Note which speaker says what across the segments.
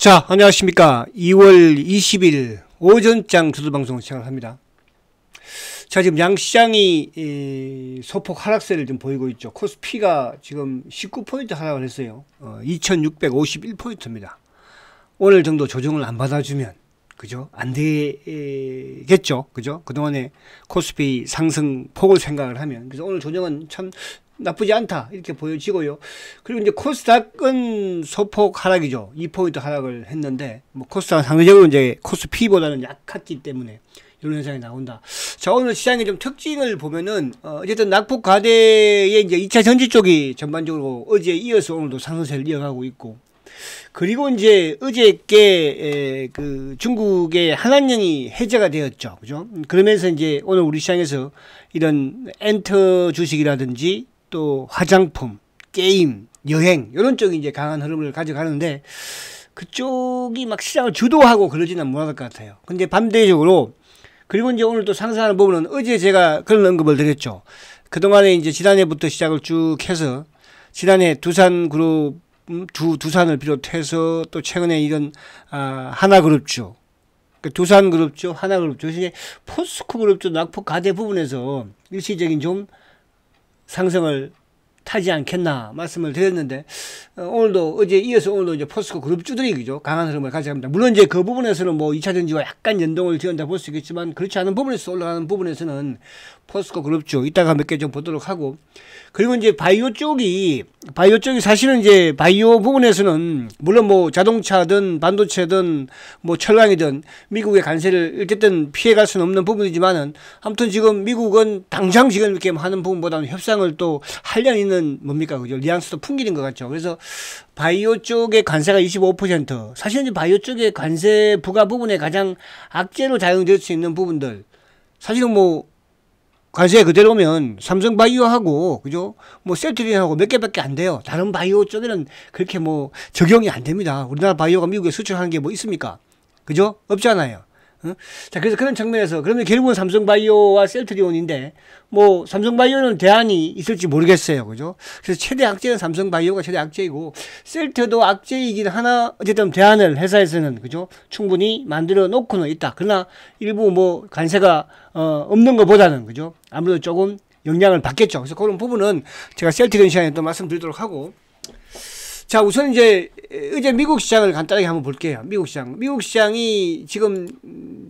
Speaker 1: 자, 안녕하십니까. 2월 20일 오전장 주도방송 시작합니다. 자, 지금 양시장이 소폭 하락세를 좀 보이고 있죠. 코스피가 지금 19포인트 하락을 했어요. 2651포인트입니다. 오늘 정도 조정을 안 받아주면, 그죠? 안 되겠죠. 그죠? 그동안에 코스피 상승 폭을 생각을 하면. 그래서 오늘 조정은 참 나쁘지 않다. 이렇게 보여지고요. 그리고 이제 코스닥은 소폭 하락이죠. 2포인트 하락을 했는데, 뭐 코스닥은 상대적으로 이제 코스피보다는 약했기 때문에 이런 현상이 나온다. 자, 오늘 시장의 좀 특징을 보면은, 어쨌든 낙폭 과대의 이제 2차 전지 쪽이 전반적으로 어제에 이어서 오늘도 상승세를 이어가고 있고, 그리고 이제 어저께 그 중국의 한한령이 해제가 되었죠. 그죠? 그러면서 이제 오늘 우리 시장에서 이런 엔터 주식이라든지 또 화장품, 게임, 여행 이런 쪽이 이제 강한 흐름을 가져가는데 그쪽이 막 시장을 주도하고 그러지는 못할 것 같아요. 근데 반대적으로 그리고 이제 오늘 또 상승하는 부분은 어제 제가 그런 언급을 드렸죠. 그동안에 이제 지난해부터 시작을 쭉 해서 지난해 두산그룹 두산을 비롯해서 또 최근에 이런 하나그룹주, 두산그룹주, 하나그룹주, 포스코그룹주 낙폭 가대 부분에서 일시적인 좀 상승을 타지 않겠나 말씀을 드렸는데 오늘도 어제 이어서 오늘도 이제 포스코 그룹주들이 그죠 강한 흐름을 가져갑니다. 물론 이제 그 부분에서는 뭐 2차 전지와 약간 연동을 지은다 볼 수 있겠지만 그렇지 않은 부분에서 올라가는 부분에서는 포스코 그룹주 이따가 몇 개 좀 보도록 하고, 그리고 이제 바이오 쪽이 사실은 이제 바이오 부분에서는 물론 뭐 자동차든 반도체든 뭐 철강이든 미국의 관세를 어쨌든 피해갈 수는 없는 부분이지만은 아무튼 지금 미국은 당장 지금 이렇게 하는 부분보다는 협상을 또 한량 있는 뭡니까 그죠? 뉘앙스도 풍기는 것 같죠. 그래서 바이오 쪽의 관세가 25%, 사실은 이제 바이오 쪽의 관세 부과 부분에 가장 악재로 작용될 수 있는 부분들, 사실은 뭐 관세 그대로면 삼성바이오하고 그죠? 뭐 셀트리온하고 몇 개밖에 안 돼요. 다른 바이오 쪽에는 그렇게 뭐 적용이 안 됩니다. 우리나라 바이오가 미국에 수출하는 게 뭐 있습니까? 그죠? 없잖아요. 자, 그래서 그런 측면에서 그러면 결국은 삼성바이오와 셀트리온인데 뭐 삼성바이오는 대안이 있을지 모르겠어요. 그죠? 그래서 최대 악재는 삼성바이오가 최대 악재이고 셀트도 악재이긴 하나 어쨌든 대안을 회사에서는 그죠? 충분히 만들어 놓고는 있다. 그러나 일부 뭐 관세가 없는 것보다는 그죠? 아무래도 조금 영향을 받겠죠. 그래서 그런 부분은 제가 셀트리온 시간에 또 말씀드리도록 하고, 자, 우선 이제 어제 미국 시장을 간단하게 한번 볼게요. 미국 시장이 지금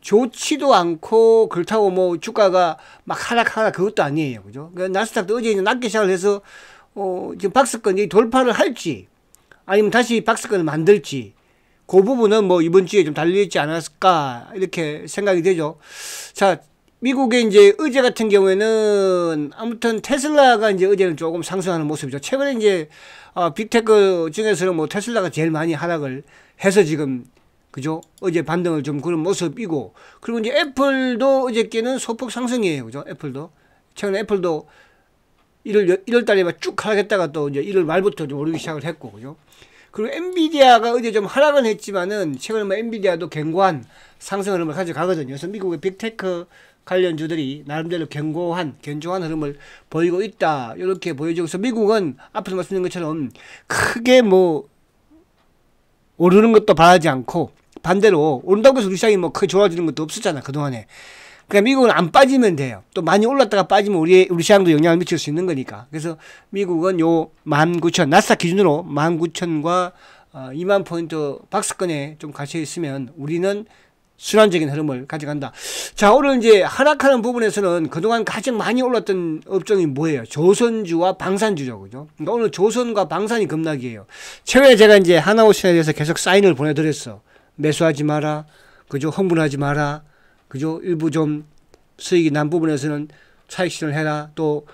Speaker 1: 좋지도 않고 그렇다고 뭐 주가가 막 하락하라 그것도 아니에요. 그죠? 그러니까 나스닥도 어제 낮게 시작을 해서 지금 박스권이 돌파를 할지 아니면 다시 박스권을 만들지 그 부분은 뭐 이번 주에 좀 달려있지 않았을까 이렇게 생각이 되죠. 자, 미국의 이제 어제 같은 경우에는 아무튼 테슬라가 이제 어제는 조금 상승하는 모습이죠. 최근에 이제 빅테크 중에서는 뭐 테슬라가 제일 많이 하락을 해서 지금 그죠? 어제 반등을 좀 그런 모습이고, 그리고 이제 애플도 어저께는 소폭 상승이에요. 그죠? 애플도 최근에 애플도 1월 달에 막 쭉 하락했다가 또 이제 1월 말부터 좀 오르기 시작을 했고, 그죠? 그리고 엔비디아가 어제 좀 하락은 했지만은 최근에 뭐 엔비디아도 견고한 상승 흐름을 가져가거든요. 그래서 미국의 빅테크 관련주들이 나름대로 견조한 흐름을 보이고 있다. 이렇게 보여지고, 그래서 미국은 앞에서 말씀드린 것처럼 크게 뭐 오르는 것도 바라지 않고 반대로 오른다고 해서 우리 시장이 뭐 크게 좋아지는 것도 없었잖아 그동안에. 그러니까 미국은 안 빠지면 돼요. 또 많이 올랐다가 빠지면 우리 시장도 영향을 미칠 수 있는 거니까. 그래서 미국은 요 19,000 나스닥 기준으로 19,000과 2만 포인트 박스권에 좀 갇혀 있으면 우리는 순환적인 흐름을 가져간다. 자, 오늘 이제 하락하는 부분에서는 그동안 가장 많이 올랐던 업종이 뭐예요? 조선주와 방산주죠. 그죠? 그러니까 오늘 조선과 방산이 급락이에요. 최근에 제가 이제 하나오션에 대해서 계속 사인을 보내드렸어. 매수하지 마라. 그죠? 흥분하지 마라. 그죠? 일부 좀 수익이 난 부분에서는 차익 실현을 해라. 또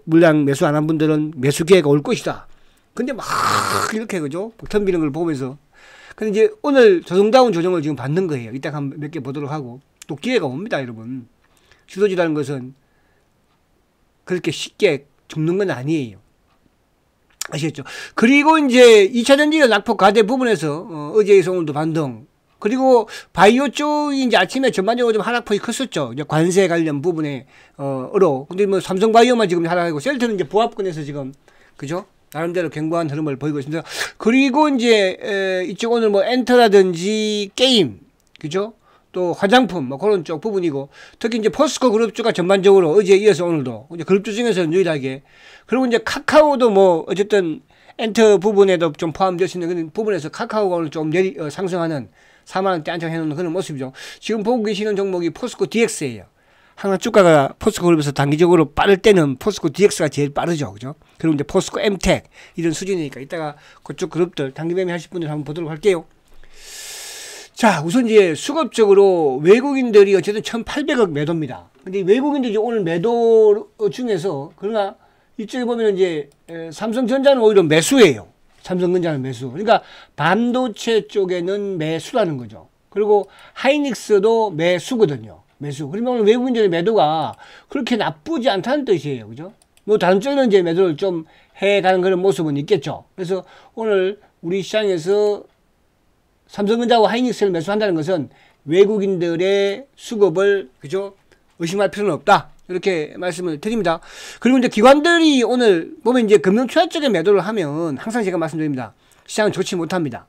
Speaker 1: 물량 매수 안 한 분들은 매수 기회가 올 것이다. 근데 막 이렇게 그죠? 덤비는 걸 보면서, 근데 이제 오늘 조정다운 조정을 지금 받는 거예요. 이따가 몇 개 보도록 하고, 또 기회가 옵니다, 여러분. 주도주라는 것은 그렇게 쉽게 죽는 건 아니에요. 아시겠죠? 그리고 이제 2차 전지가 낙폭 가대 부분에서 어제에서 오늘도 반등. 그리고 바이오 쪽이 이제 아침에 전반적으로 좀 하락폭이 컸었죠. 이제 관세 관련 부분에 근데 뭐 삼성바이오만 지금 하락하고 셀트는 이제 보합권에서 지금 그죠? 나름대로 견고한 흐름을 보이고 있습니다. 그리고 이제 이쪽 오늘 뭐 엔터라든지 게임, 그죠? 또 화장품 뭐 그런 쪽 부분이고, 특히 이제 포스코 그룹주가 전반적으로 어제에 이어서 오늘도 이제 그룹주 중에서는 유일하게, 그리고 이제 카카오도 뭐 어쨌든 엔터 부분에도 좀 포함되어 있는 그런 부분에서 카카오가 오늘 좀 상승하는 4만 원대 안착해 놓는 그런 모습이죠. 지금 보고 계시는 종목이 포스코 DX예요. 항상 주가가 포스코 그룹에서 단기적으로 빠를 때는 포스코 DX가 제일 빠르죠. 그죠? 그리고 이제 포스코 MTEC 이런 수준이니까 이따가 그쪽 그룹들 단기 매매 하실 분들 한번 보도록 할게요. 자, 우선 이제 수급적으로 외국인들이 어쨌든 1,800억 매도입니다. 근데 외국인들이 오늘 매도 중에서, 그러나 이쪽에 보면 이제 삼성전자는 오히려 매수예요. 삼성전자는 매수. 그러니까 반도체 쪽에는 매수라는 거죠. 그리고 하이닉스도 매수거든요. 매수. 그러면 오늘 외국인들의 매도가 그렇게 나쁘지 않다는 뜻이에요. 그죠? 뭐 다른 쪽에는 이제 매도를 좀 해가는 그런 모습은 있겠죠. 그래서 오늘 우리 시장에서 삼성전자와 하이닉스를 매수한다는 것은 외국인들의 수급을, 그죠? 의심할 필요는 없다. 이렇게 말씀을 드립니다. 그리고 이제 기관들이 오늘 보면 이제 금융 투자 쪽에 매도를 하면 항상 제가 말씀드립니다. 시장은 좋지 못합니다.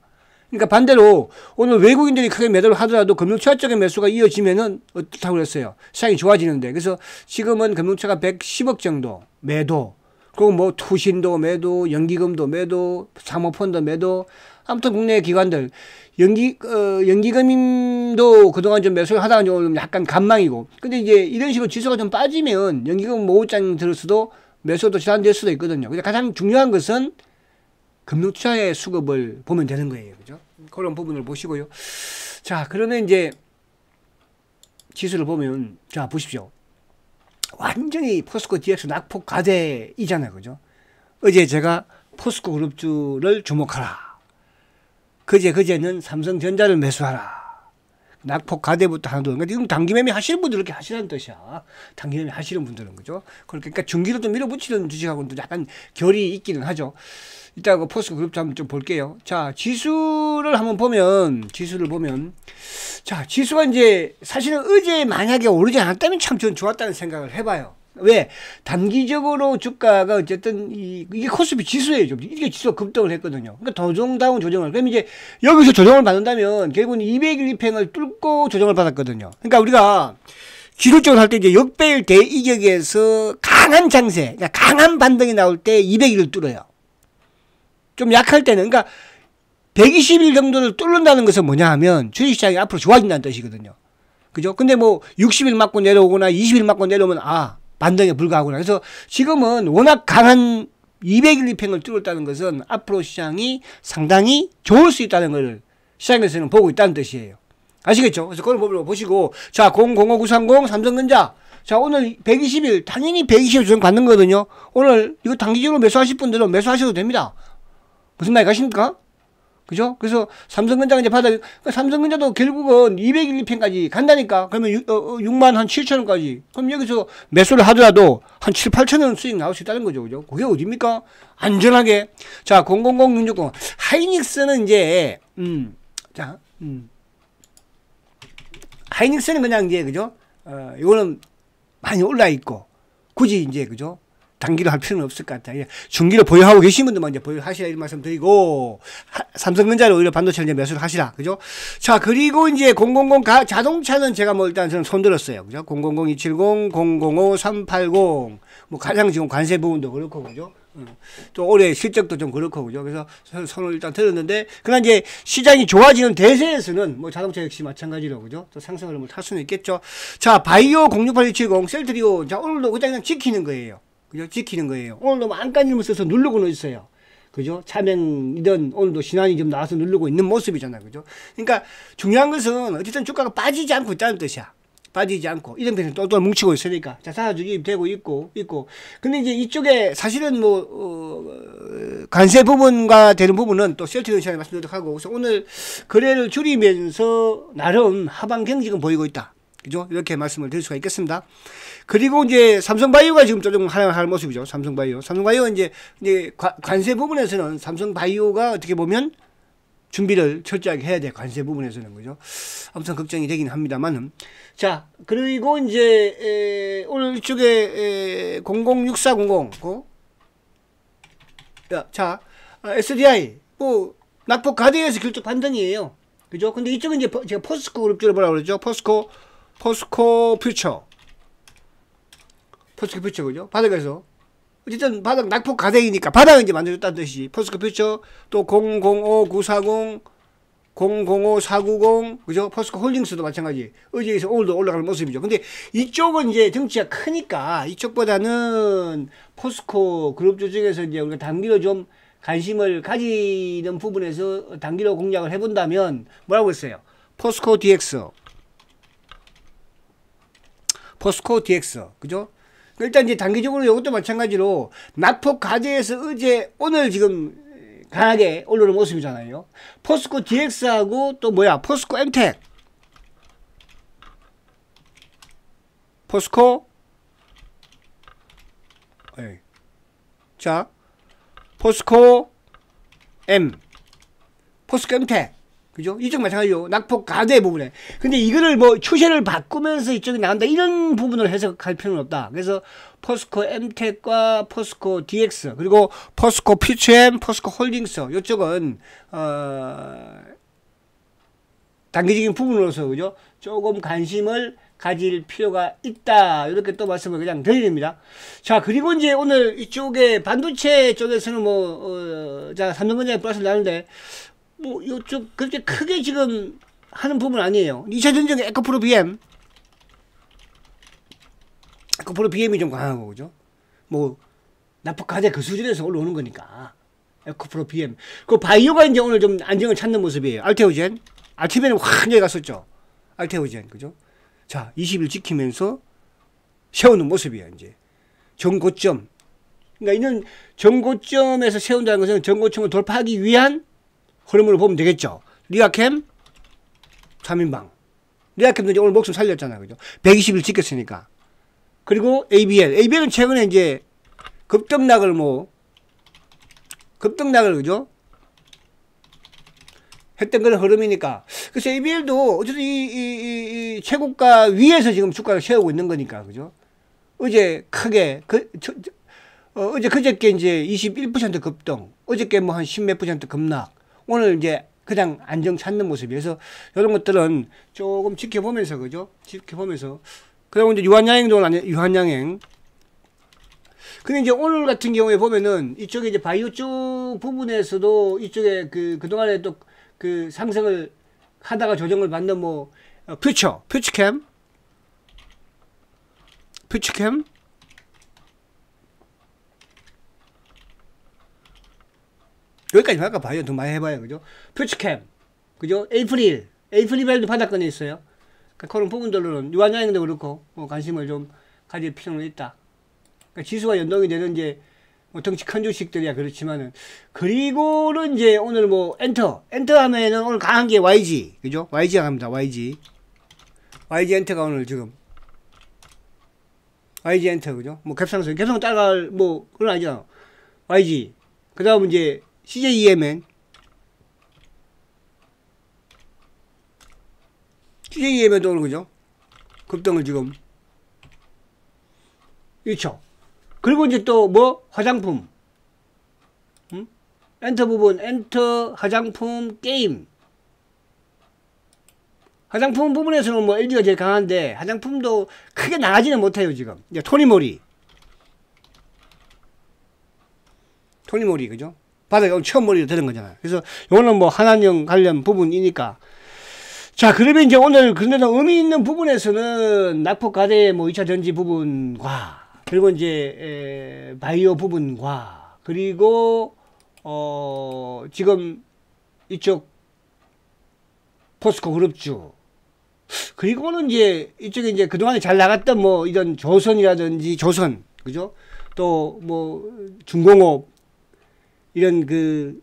Speaker 1: 그러니까 반대로 오늘 외국인들이 크게 매도를 하더라도 금융투자 쪽의 매수가 이어지면은 어떻다고 그랬어요? 시장이 좋아지는데. 그래서 지금은 금융투자가 110억 정도 매도, 그리고 뭐 투신도 매도, 연기금도 매도, 사모펀드 매도, 아무튼 국내 기관들 연기금도 그동안 좀 매수를 하다가 좀 약간 간망이고, 근데 이제 이런 식으로 지수가 좀 빠지면 연기금 모으장 들어서도 매수도 제한될 수도 있거든요. 근데 가장 중요한 것은 금융투자의 수급을 보면 되는 거예요. 그죠? 그런 부분을 보시고요. 자, 그러면 이제 지수를 보면, 자, 보십시오. 완전히 포스코 DX 낙폭 가대이잖아요. 그죠? 어제 제가 포스코 그룹주를 주목하라. 그제는 삼성전자를 매수하라. 낙폭 가대부터 하나 둘. 지금 단기 매매 하시는 분들 이렇게 하시라는 뜻이야. 단기 매매 하시는 분들은, 그죠? 그러니까 중기로 좀 밀어붙이는 주식하고는 약간 결이 있기는 하죠. 이따가 포스코 그룹 한번 좀 볼게요. 자, 지수를 보면, 자, 지수가 이제 사실은 어제 만약에 오르지 않았다면 참 전 좋았다는 생각을 해봐요. 왜? 단기적으로 주가가 어쨌든 이게 코스피 지수예요. 이게 지수가 급등을 했거든요. 그러니까 도종다운 조정을. 그럼 이제 여기서 조정을 받는다면 결국은 200일 이평을 뚫고 조정을 받았거든요. 그러니까 우리가 기술적으로 할 때 이제 역배열 대이격에서 강한 장세, 그러니까 강한 반등이 나올 때 200일을 뚫어요. 좀 약할 때는, 그러니까 120일 정도를 뚫는다는 것은 뭐냐 하면 주식시장이 앞으로 좋아진다는 뜻이거든요. 그죠? 근데 뭐 60일 맞고 내려오거나 20일 맞고 내려오면 반등에 불과하구나. 그래서 지금은 워낙 강한 200일 이평을 뚫었다는 것은 앞으로 시장이 상당히 좋을 수 있다는 걸 시장에서는 보고 있다는 뜻이에요. 아시겠죠? 그래서 그걸 보시고, 자, 005930 삼성전자. 자, 오늘 120일, 당연히 120일 조정 받는 거거든요. 오늘 이거 단기적으로 매수하실 분들은 매수하셔도 됩니다. 무슨 말 가십니까? 그죠? 그래서 삼성전자가 이제 삼성전자도 결국은 200일 이평까지 간다니까. 그러면 6만 한 7천 원까지. 그럼 여기서 매수를 하더라도 한 7, 8천 원 수익 나올 수 있다는 거죠. 그죠? 그게 어딥니까? 안전하게. 자, 000660. 하이닉스는 이제, 하이닉스는 그냥 이제, 그죠? 이거는 많이 올라있고, 굳이 이제, 그죠? 단기로 할 필요는 없을 것 같아요. 중기로 보유하고 계신 분들만 이제 보유하시라 이런 말씀 드리고, 삼성전자를 오히려 반도체를 이제 매수를 하시라. 그죠? 자, 그리고 이제 000 자동차는 제가 뭐 일단 저는 손들었어요. 그죠? 000270, 005380, 뭐 가장 지금 관세 부분도 그렇고, 그죠? 또 올해 실적도 좀 그렇고, 그죠? 그래서 손을 일단 들었는데, 그러나 이제 시장이 좋아지는 대세에서는 뭐 자동차 역시 마찬가지로, 그죠? 또 상승 흐름을 탈 수는 있겠죠. 자, 바이오 068170, 셀트리오. 자, 오늘도 그냥 지키는 거예요. 그죠? 지키는 거예요. 오늘도 안간힘을 써서 누르고는 있어요. 그죠? 차명이든 오늘도 신한이 좀 나와서 누르고 있는 모습이잖아요. 그죠? 그러니까 중요한 것은 어쨌든 주가가 빠지지 않고 있다는 뜻이야. 빠지지 않고. 이런 편에서 똘똘 뭉치고 있으니까. 자, 사주기 되고 있고. 근데 이제 이쪽에 사실은 관세 부분과 되는 부분은 또 셀트리온 시간에 말씀드리도록 하고. 그래서 오늘 거래를 줄이면서 나름 하방 경직은 보이고 있다. 그죠? 이렇게 말씀을 드릴 수가 있겠습니다. 그리고 이제 삼성바이오가 지금 조금 하향할 모습이죠. 삼성바이오 이제 관세 부분에서는 삼성바이오가 어떻게 보면 준비를 철저하게 해야 돼. 관세 부분에서는. 그죠? 아무튼 걱정이 되긴 합니다만은. 자, 그리고 이제 오늘 이쪽에 006400 자, SDI 뭐 낙폭 가대에서 결정 반등이에요. 그죠? 근데 이쪽은 이제 제가 포스코 그룹주를 뭐라고 그러죠? 포스코 퓨처. 포스코 퓨처, 그죠? 바닥에서. 어쨌든 바닥 낙폭 가대이니까 바닥은 이제 만들어줬다는 뜻이. 포스코 퓨처, 또 005940, 005490, 그죠? 포스코 홀딩스도 마찬가지. 어제에서 오늘도 올라가는 모습이죠. 근데 이쪽은 이제 덩치가 크니까 이쪽보다는 포스코 그룹주 중에서 이제 우리가 단기로 좀 관심을 가지는 부분에서 단기로 공략을 해본다면 뭐라고 했어요? 포스코 DX, 그죠? 일단 이제 단기적으로 이것도 마찬가지로 낙폭 가대에서 어제 오늘 지금 강하게 올라오는 모습이잖아요. 포스코 DX하고 또 뭐야? 포스코 MTEK, 포스코 자, 포스코 MTEK, 그죠? 이쪽 마찬가지로 낙폭 가대 부분에. 근데 이거를 뭐 추세를 바꾸면서 이쪽이 나간다 이런 부분을 해석할 필요는 없다. 그래서 포스코 MTEK과 포스코 DX 그리고 포스코 퓨처엠, 포스코 홀딩스 이쪽은 단기적인 부분으로서 그죠? 조금 관심을 가질 필요가 있다. 이렇게 또 말씀을 그냥 드립니다. 자, 그리고 이제 오늘 이쪽에 반도체 쪽에서는 자, 삼성전자에 플러스를 나누는데, 뭐, 이쪽, 그렇게 크게 지금 하는 부분 아니에요. 2차 전지의 에코프로 BM이 좀 강하고, 그죠? 뭐, 낙폭 가대 그 수준에서 올라오는 거니까. 에코프로 BM. 그 바이오가 이제 오늘 좀 안정을 찾는 모습이에요. 알테오젠. 알티벤은 확 내려갔었죠. 알테오젠, 그죠? 자, 20일 지키면서 세우는 모습이에요, 이제. 전고점. 그러니까 이는 전고점에서 세운다는 것은 전고점을 돌파하기 위한 흐름으로 보면 되겠죠. 리아캠 3인방. 리아캠도 이제 오늘 목숨 살렸잖아요, 그죠? 120일 지켰으니까. 그리고 ABL은 최근에 이제 급등락을 그죠? 했던 그런 흐름이니까. 그래서 ABL도 어쨌든 이 최고가 위에서 지금 주가를 세우고 있는 거니까, 그죠? 어제 크게, 어제 그저께 이제 21% 급등, 어저께 뭐 한 10몇 % 급락, 오늘 이제 그냥 안정 찾는 모습이어서 이런 것들은 조금 지켜보면서, 그죠? 지켜보면서. 그리고 이제 유한양행. 근데 이제 오늘 같은 경우에 보면은 이쪽에 이제 바이오 쪽 부분에서도 이쪽에 그동안에 또 그 상승을 하다가 조정을 받는 뭐 퓨처캠 여기까지 할까 봐요. 더 많이 해봐요, 그죠? 퓨처캠, 그죠? 에이프릴도 바닥권에 있어요. 그러니까 그런 부분들로는 유한양행도 그렇고 관심을 좀 가질 필요는 있다. 그러니까 지수와 연동이 되는 이제 뭐 덩치 큰 주식들이야 그렇지만은. 그리고는 이제 오늘 뭐 엔터 하면은 오늘 강한 게 YG, 그죠? YG가 갑니다. YG 엔터가 오늘 지금 YG 엔터, 그죠? 뭐 갭상승 따라갈 뭐 그건 아니잖아. YG 그 다음 이제 CJEM은 CJEM도 오늘 그죠? 급등을 지금 1초. 그리고 이제 또 뭐 화장품, 엔터 부분, 엔터 화장품 게임. 화장품 부분에서는 뭐 LG가 제일 강한데 화장품도 크게 나가지는 못해요 지금. 이제 토니모리, 그죠? 바닥에 오늘 처음 머리로 되는 거잖아요. 그래서 이거는 뭐 한한령 관련 부분이니까. 자, 그러면 이제 오늘 그런데도 의미 있는 부분에서는 낙폭 가대 뭐 2차 전지 부분과 그리고 이제 바이오 부분과 그리고 지금 이쪽 포스코 그룹주 그리고는 이제 이쪽에 이제 그동안에 잘 나갔던 뭐 이런 조선이라든지 그죠? 또 뭐 중공업 이런 그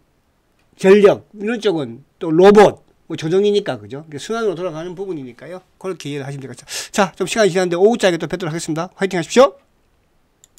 Speaker 1: 전력 이런 쪽은 또 로봇 뭐 조정이니까, 그죠? 순환으로 돌아가는 부분이니까요. 그렇게 이해를 하시면 되겠죠. 자, 좀 시간이 지났는데 오후장에 또 뵙도록 하겠습니다. 화이팅 하십시오.